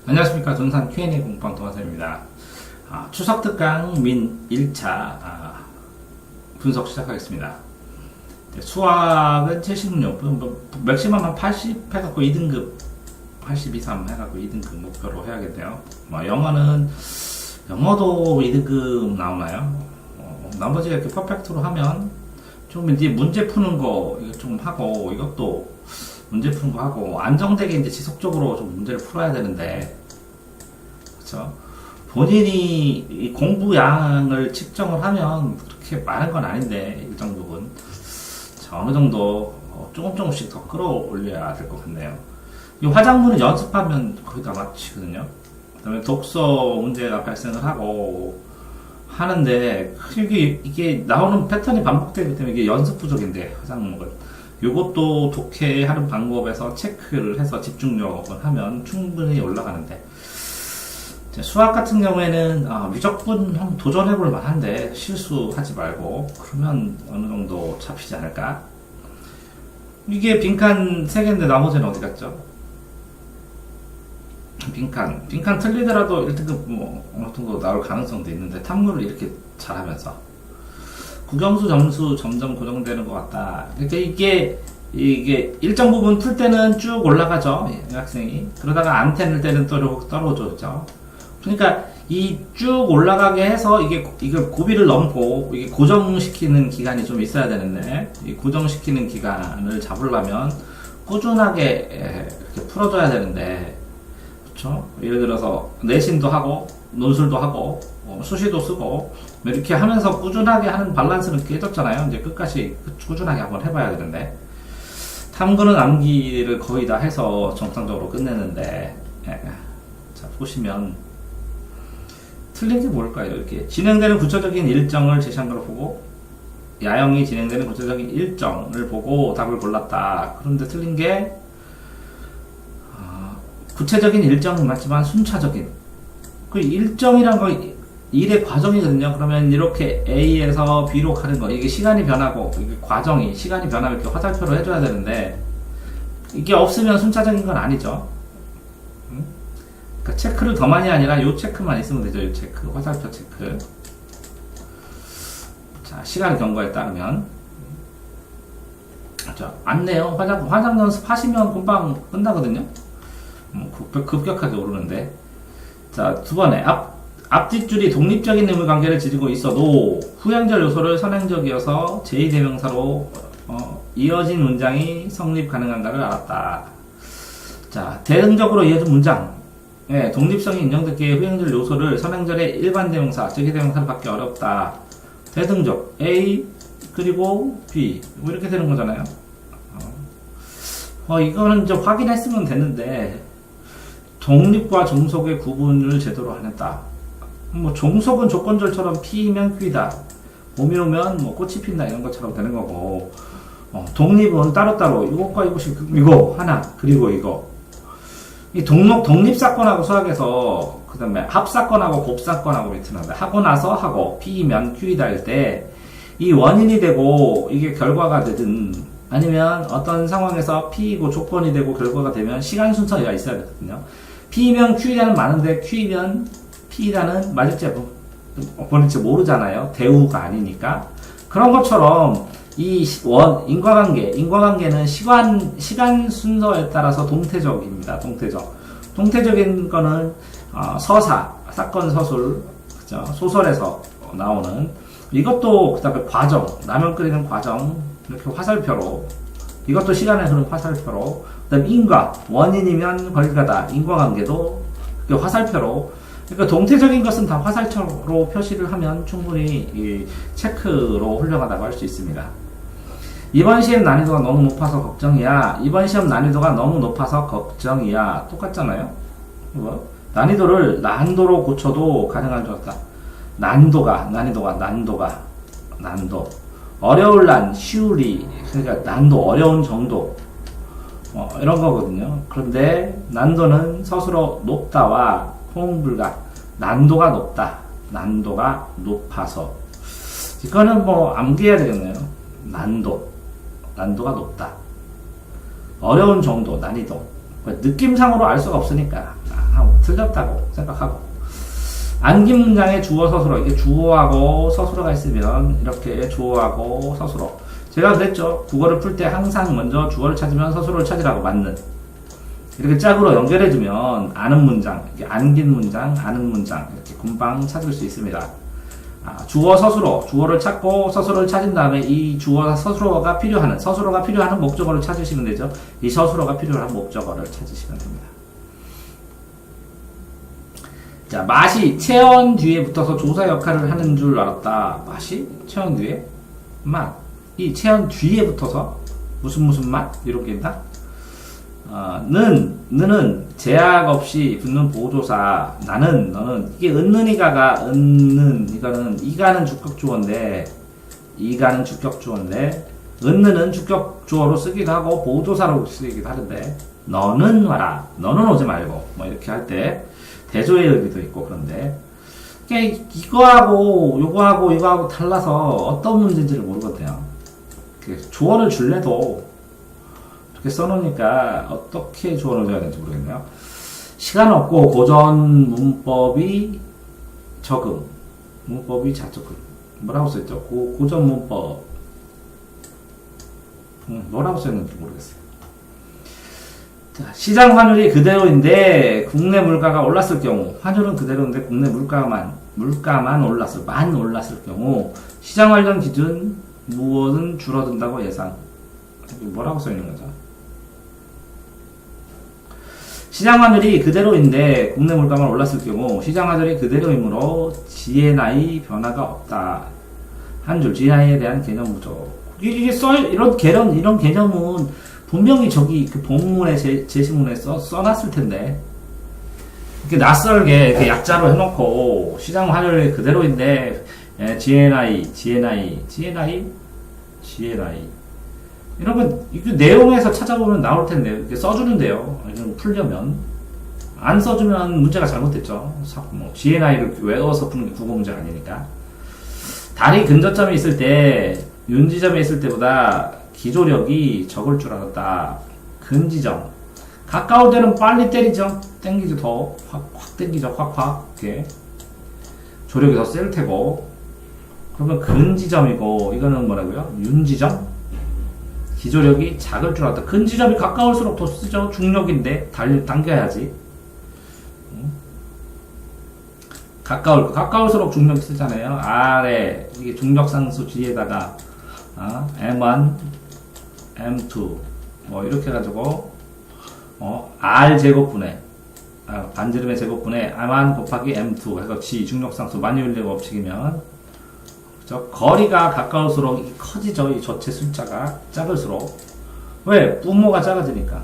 안녕하십니까. 전산 Q&A 공방 동화사입니다. 추석 특강 민 1차 분석 시작하겠습니다. 수학은 76분, 맥시멈 한 80 해갖고 2등급, 80 이상 해갖고 2등급 목표로 해야겠네요. 영어도 2등급 나오나요? 나머지 이렇게 퍼펙트로 하면 좀 이제 문제 푸는 거 이거 좀 하고, 이것도 문제 푸는 거 하고, 안정되게 이제 지속적으로 좀 문제를 풀어야 되는데, 그쵸? 본인이 이 공부량을 측정을 하면 그렇게 많은 건 아닌데, 이 정도는. 자, 어느 정도 조금씩 더 끌어올려야 될 것 같네요. 이 화작문을 연습하면 거의 다 맞추거든요. 그 다음에 독서 문제가 발생을 하고, 하는데, 이게 나오는 패턴이 반복되기 때문에 이게 연습 부족인데, 화작문을. 요것도 독해하는 방법에서 체크를 해서 집중력을 하면 충분히 올라가는데, 수학 같은 경우에는 무조건 한번 도전해볼 만한데 실수하지 말고 그러면 어느 정도 잡히지 않을까? 이게 빈칸 3개인데 나머지는 어디 갔죠? 빈칸 틀리더라도 1등급 어느 정도 나올 가능성도 있는데 탐구를 이렇게 잘하면서 국영수 점수 점점 고정되는 것 같다. 그러니까 이게 일정 부분 풀 때는 쭉 올라가죠, 학생이. 그러다가 안 틀릴 때는 또 떨어져죠. 그러니까 이 쭉 올라가게 해서 이걸 고비를 넘고 이게 고정시키는 기간이 좀 있어야 되는데, 이 고정시키는 기간을 잡으려면 꾸준하게 이렇게 풀어줘야 되는데, 그렇죠? 예를 들어서 내신도 하고 논술도 하고 수시도 쓰고 이렇게 하면서 꾸준하게 하는 밸런스는 깨졌잖아요. 이제 끝까지 꾸준하게 한번 해봐야 되는데, 탐구는 암기를 거의 다 해서 정상적으로 끝내는데, 자 보시면 틀린 게 뭘까요? 이렇게 진행되는 구체적인 일정을 제시한 걸 보고, 야영이 진행되는 구체적인 일정을 보고 답을 골랐다. 그런데 틀린 게 구체적인 일정은 맞지만 순차적인, 그 일정이란 거 일의 과정이거든요. 그러면 이렇게 A에서 B로 가는 거, 이게 시간이 변하고, 이게 과정이 시간이 변하면 이렇게 화살표로 해줘야 되는데, 이게 없으면 순차적인 건 아니죠. 그러니까 체크를 더 많이 아니라 요 체크만 있으면 되죠. 요 체크, 화살표 체크. 자, 시간 경과에 따르면. 자, 안내요. 화장 연습 하시면 금방 끝나거든요. 급격하게 오르는데. 자, 두 번에 앞뒷줄이 독립적인 의무 관계를 지니고 있어도 후행절 요소를 선행적이어서 제2대명사로 이어진 문장이 성립 가능한가를 알았다. 자, 대응적으로 이어진 문장. 예, 독립성이 인정되기에 후행절 요소를 선행절의 일반 대명사, 제2대명사로 받기 어렵다. 대등적 A 그리고 B 뭐 이렇게 되는 거잖아요. 이거는 이제 확인했으면 됐는데, 독립과 종속의 구분을 제대로 안 했다. 종속은 조건절처럼 P이면 Q이다. 봄이 오면 꽃이 핀다 이런 것처럼 되는 거고, 독립은 따로따로 이것과 이거 하나, 그리고 이거. 이 독립사건하고 수학에서, 그 다음에 합사건하고 곱사건하고 밑으는데, 하고 나서 하고, P이면 Q이다 할 때, 이 원인이 되고, 이게 결과가 되든, 아니면 어떤 상황에서 P이고 조건이 되고 결과가 되면 시간 순서가 있어야 되거든요. P이면 Q이라는 많은데, Q이면 P라는 맞을지 버릴지 모르잖아요. 대우가 아니니까. 그런 것처럼, 인과관계는 시간 순서에 따라서 동태적입니다. 동태적인 거는, 사건, 서술, 그죠? 소설에서 나오는, 이것도, 그 다음에 과정, 라면 끓이는 과정, 이렇게 화살표로, 이것도 시간에 흐른 화살표로, 그 다음에 인과, 원인이면 결과다, 인과관계도 화살표로, 그러니까 동태적인 것은 다 화살표로 표시를 하면 충분히 이 체크로 훌륭하다고 할 수 있습니다. 이번 시험 난이도가 너무 높아서 걱정이야. 이번 시험 난이도가 너무 높아서 걱정이야. 똑같잖아요. 난이도를 난도로 고쳐도 가능한 줄 알았다. 난도. 어려울 난, 쉬우리. 그러니까 난도, 어려운 정도. 이런 거거든요. 그런데 난도는 스스로 높다와 호응불가. 난도가 높아서. 이거는 암기해야 되겠네요. 난도가 높다. 어려운 정도, 난이도. 느낌상으로 알 수가 없으니까 틀렸다고 생각하고. 안긴 문장에 주어 서술어, 이게 주어하고 서술어가 있으면 이렇게 주어하고 서술어. 제가 그랬죠. 국어를 풀 때 항상 먼저 주어를 찾으면 서술어를 찾으라고. 맞는. 이렇게 짝으로 연결해주면 아는 문장, 이렇게 안긴 문장, 아는 문장 이렇게 금방 찾을 수 있습니다. 주어 서술어, 주어를 찾고 서술어를 찾은 다음에 이 주어 서술어가 필요한 목적어를 찾으시면 되죠. 이 서술어가 필요한 목적어를 찾으시면 됩니다. 자, 맛이 체언 뒤에 붙어서 조사 역할을 하는 줄 알았다. 맛이 체언 뒤에 맛. 이 체언 뒤에 붙어서 무슨 맛 이런 게 있다. 너는 제약 없이 붙는 보조사. 나는, 너는. 이게 은는이가가 이거는 이가는 주격주어인데 은는은 주격주어로 쓰기도 하고 보조사로 쓰기도 하는데 너는 와라. 너는 오지 말고 뭐 이렇게 할 때 대조의 의미도 있고. 그런데 이거하고 이거하고 달라서 어떤 문제인지를 모르거든요. 조언을 줄래도 이렇게 써놓으니까 어떻게 조언을 줘야 되는지 모르겠네요. 시간 없고 고전 문법이 적응, 문법이 자적응. 뭐라고 써있죠? 고전 문법. 뭐라고 써있는지 모르겠어요. 자, 시장 환율이 그대로인데 국내 물가가 올랐을 경우, 환율은 그대로인데 국내 물가만 올랐을 경우 시장 관련 기준 무엇은 줄어든다고 예상. 뭐라고 써있는 거죠? 시장 환율이 그대로인데 국내 물가만 올랐을 경우 시장 환율이 그대로이므로 GNI 변화가 없다. 한 줄 GNI에 대한 개념 부족. 이런 개념은 분명히 저기 그 본문에 제시문에 써놨을 텐데 이렇게 낯설게 이렇게 약자로 해놓고 시장 환율이 그대로인데 GNI 이런 건 이게 내용에서 찾아보면 나올 텐데 이렇게 써주는데요. 이런 풀려면 안 써주면 문제가 잘못됐죠. GNI를 외워서 푸는 게 국어 문제가 아니니까. 다리 근저점이 있을 때 윤지점에 있을 때보다 기조력이 적을 줄 알았다. 근지점 가까울 때는 빨리 때리죠. 땡기죠. 더 확 땡기죠. 확 이렇게 조력이 더 셀 테고. 그러면 근지점이고 이거는 뭐라고요? 윤지점. 기조력이 작을 줄 알았다. 근지점이 가까울수록 더 쓰죠. 중력인데 당겨야지. 가까울수록 중력이 쓰잖아요. 아래 이게 중력상수 뒤에다가 M1, M2 뭐 이렇게 해가지고 R 제곱분의 반지름의 제곱분의 M1 곱하기 M2 해서 G 중력상수 만유인력 법칙이면 거리가 가까울수록 커지죠. 이 전체 숫자가 작을수록. 왜? 분모가 작아지니까.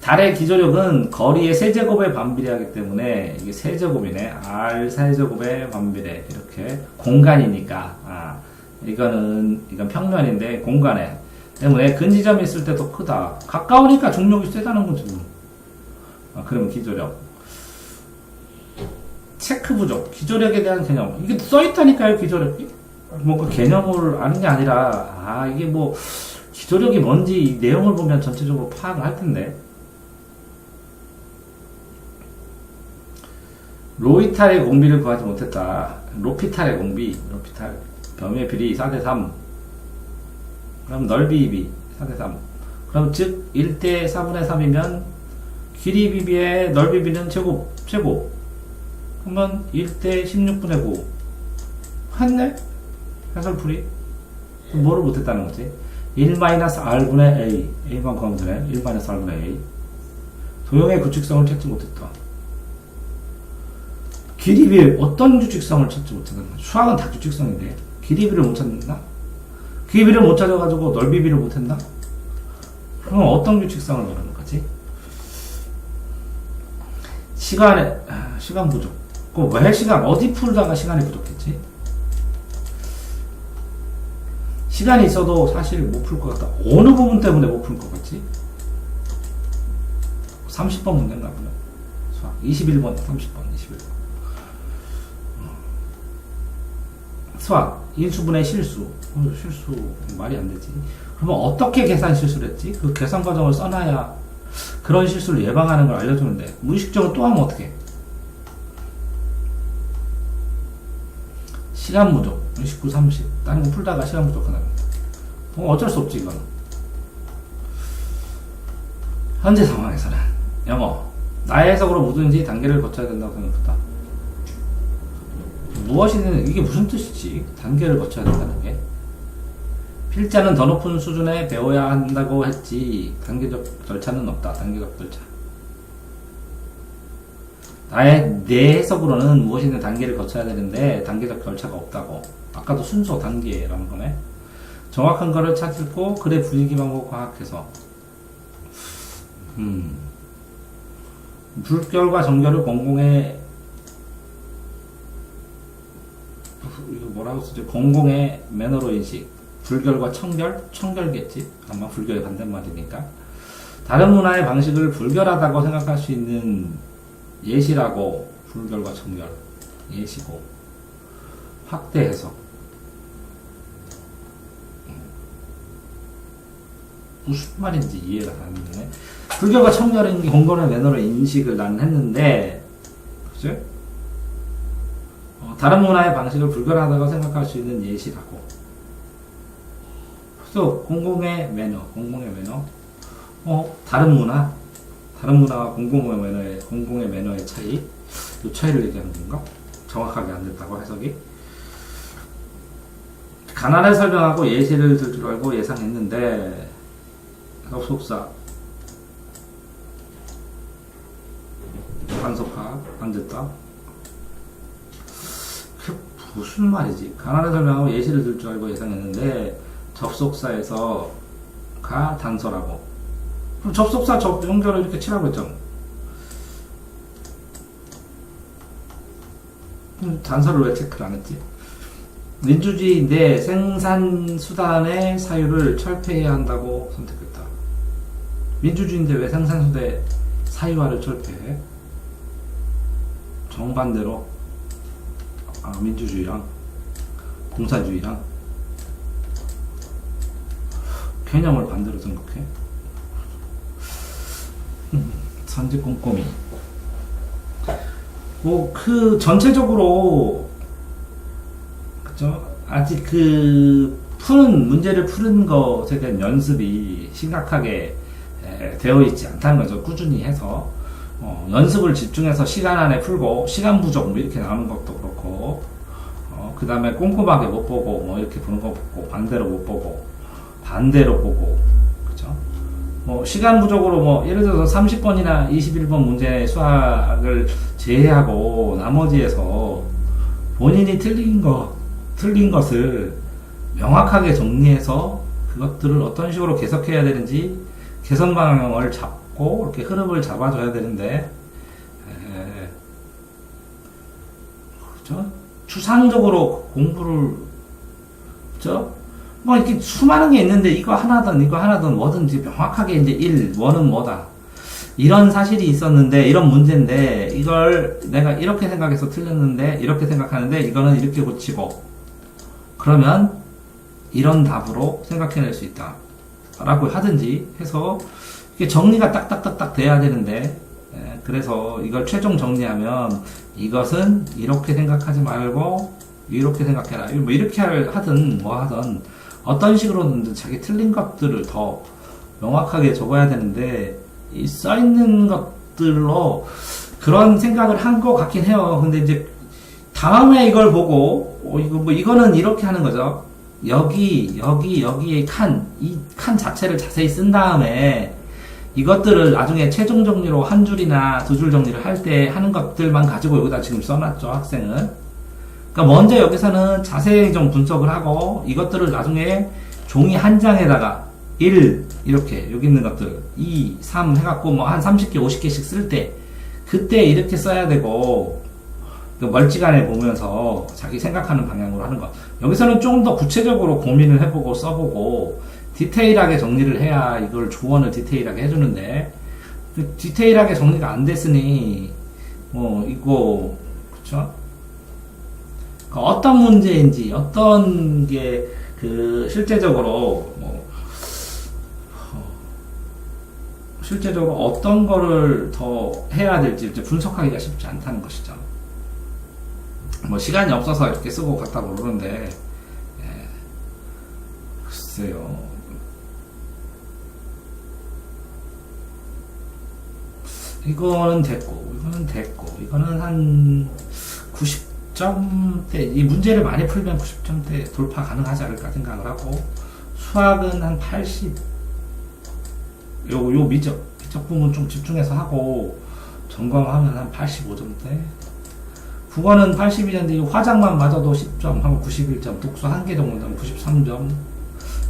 달의 기조력은 거리의 세제곱에 반비례하기 때문에 이게 세제곱이네. R 세제곱에 반비례. 이렇게 공간이니까. 이건 평면인데 공간에 때문에 근지점이 있을 때 더 크다. 가까우니까 중력이 세다는 거죠. 그러면 기조력. 체크 부족, 기조력에 대한 개념. 이게 써있다니까요, 기조력이. 그 개념을 아는 게 아니라, 이게 기조력이 뭔지 이 내용을 보면 전체적으로 파악을 할 텐데. 로이탈의 공비를 구하지 못했다. 로피탈의 공비, 범위의 비리 4대3. 그럼 넓이 비 4대3. 그럼 즉, 1대 4분의 3이면, 길이 비비의 넓이 비는 제곱. 그러면 1대 16분의 9 했네? 해설풀이 뭐를 못했다는 거지? 1-r분의 a a만 구하면 되네. 1-r분의 a 도형의 규칙성을 찾지 못했다. 길이비 어떤 규칙성을 찾지 못했나? 수학은 다 규칙성인데 길이비를 못 찾는다? 길이비를 못 찾아가지고 넓이비를 못했나? 그럼 어떤 규칙성을 말하는 거지? 시간 부족. 왜 시간, 어디 풀다가 시간이 부족했지? 시간이 있어도 사실 못 풀 것 같다. 어느 부분 때문에 못 풀 것 같지? 30번 문제인가 보네. 수학. 21번, 30번, 21번. 수학, 인수분해 실수. 실수, 말이 안 되지. 그러면 어떻게 계산 실수를 했지? 그 계산 과정을 써놔야 그런 실수를 예방하는 걸 알려주는데, 무의식적으로 또 하면 어떻게? 시간 부족. 29, 30. 다른 거 풀다가 시간 부족하다. 어쩔 수 없지, 이건. 현재 상황에서는 영어. 나의 해석으로 뭐든지 단계를 거쳐야 된다고 생각했다. 무엇이든 이게 무슨 뜻이지? 단계를 거쳐야 된다는 게. 필자는 더 높은 수준에 배워야 한다고 했지 단계적 절차는 없다. 단계적 절차. 내 해석으로는 무엇이든 단계를 거쳐야 되는데 단계적 절차가 없다고. 아까도 순서 단계라는 거네. 정확한 거를 찾고 글의 분위기만 보고 과학해서 불결과 정결을 공공의 이거 뭐라고 쓰지? 공공의 매너로 인식. 불결과 청결? 청결겠지? 아마 불결의 반대말이니까. 다른 문화의 방식을 불결하다고 생각할 수 있는 예시라고. 불결과 청결 예시고. 확대 해석. 무슨 말인지 이해가 안 되네. 불결과 청결은 공공의 매너로 인식을 나는 했는데, 그죠? 다른 문화의 방식을 불결하다고 생각할 수 있는 예시라고. 그래서 공공의 매너. 다른 문화와 공공의 매너의 차이. 이 차이를 얘기하는 건가? 정확하게 안 됐다고 해석이. 가난을 설명하고 예시를 들 줄 알고 예상했는데, 접속사 간섭화 안 됐다. 그게 무슨 말이지? 가난을 설명하고 예시를 들 줄 알고 예상했는데 접속사에서 가 단서라고. 그럼 접속사 연결을 이렇게 치라고 했죠. 단서를 왜 체크를 안 했지? 민주주의인데 생산수단의 사유를 철폐해야 한다고 선택했다. 민주주의인데 왜 생산수단의 사유화를 철폐해? 정반대로 민주주의랑 공산주의랑 개념을 반대로 생각해. 선지 꼼꼼히. 그 전체적으로 그죠? 아직 문제를 푸는 것에 대한 연습이 심각하게 되어 있지 않다는 거죠. 꾸준히 해서 연습을 집중해서 시간 안에 풀고, 시간 부족 뭐 이렇게 나오는 것도 그렇고, 그 다음에 꼼꼼하게 못 보고 뭐 이렇게 보는 거 보고, 반대로 못 보고, 반대로 보고, 그죠? 시간 부족으로 예를 들어서 30번이나 21번 문제 수학을 제외하고 나머지에서 본인이 틀린 것을 명확하게 정리해서 그것들을 어떤 식으로 개선해야 되는지 개선 방향을 잡고 이렇게 흐름을 잡아줘야 되는데, 그죠? 추상적으로 공부를, 그죠? 이렇게 수많은 게 있는데 이거 하나든 뭐든지 명확하게 이제 1는 뭐다. 이런 사실이 있었는데, 이런 문제인데, 이걸 내가 이렇게 생각해서 틀렸는데, 이렇게 생각하는데, 이거는 이렇게 고치고, 그러면 이런 답으로 생각해낼 수 있다. 라고 하든지 해서, 이게 정리가 딱딱딱딱 돼야 되는데, 그래서 이걸 최종 정리하면, 이것은 이렇게 생각하지 말고, 이렇게 생각해라. 뭐 이렇게 하든, 뭐 하든, 어떤 식으로든 자기 틀린 것들을 더 명확하게 적어야 되는데, 이 써있는 것들로 그런 생각을 한 것 같긴 해요. 근데 이제 다음에 이걸 보고 이거는 이렇게 하는 거죠. 여기에 이 칸 자체를 자세히 쓴 다음에 이것들을 나중에 최종 정리로 한 줄이나 두 줄 정리를 할 때 하는 것들만 가지고 여기다 지금 써놨죠, 학생은. 그러니까 먼저 여기서는 자세히 좀 분석을 하고 이것들을 나중에 종이 한 장에다가 1 이렇게 여기 있는 것들 2, 3 해갖고 뭐 한 30개, 50개씩 쓸 때 그때 이렇게 써야 되고, 멀찌감해 보면서 자기 생각하는 방향으로 하는 것. 여기서는 좀 더 구체적으로 고민을 해보고 써보고 디테일하게 정리를 해야 이걸 조언을 디테일하게 해주는데, 디테일하게 정리가 안 됐으니 이거 그쵸? 그러니까 어떤 문제인지, 어떤 게, 실제적으로, 실제적으로 어떤 거를 더 해야 될지 이제 분석하기가 쉽지 않다는 것이죠. 뭐, 시간이 없어서 이렇게 쓰고 갔다고 그러는데, 예, 글쎄요. 이거는 됐고, 이거는 한 90점대, 이 문제를 많이 풀면 90점대 돌파 가능하지 않을까 생각을 하고, 수학은 한 80, 요 미적 부분 좀 집중해서 하고, 점검하면 한 85점대. 국어는 82점인데, 화장만 맞아도 10점, 하면 91점, 독서 한 개 정도면 93점.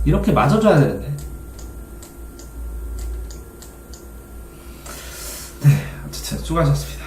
이렇게 맞아줘야 되는데. 네, 어쨌든 수고하셨습니다.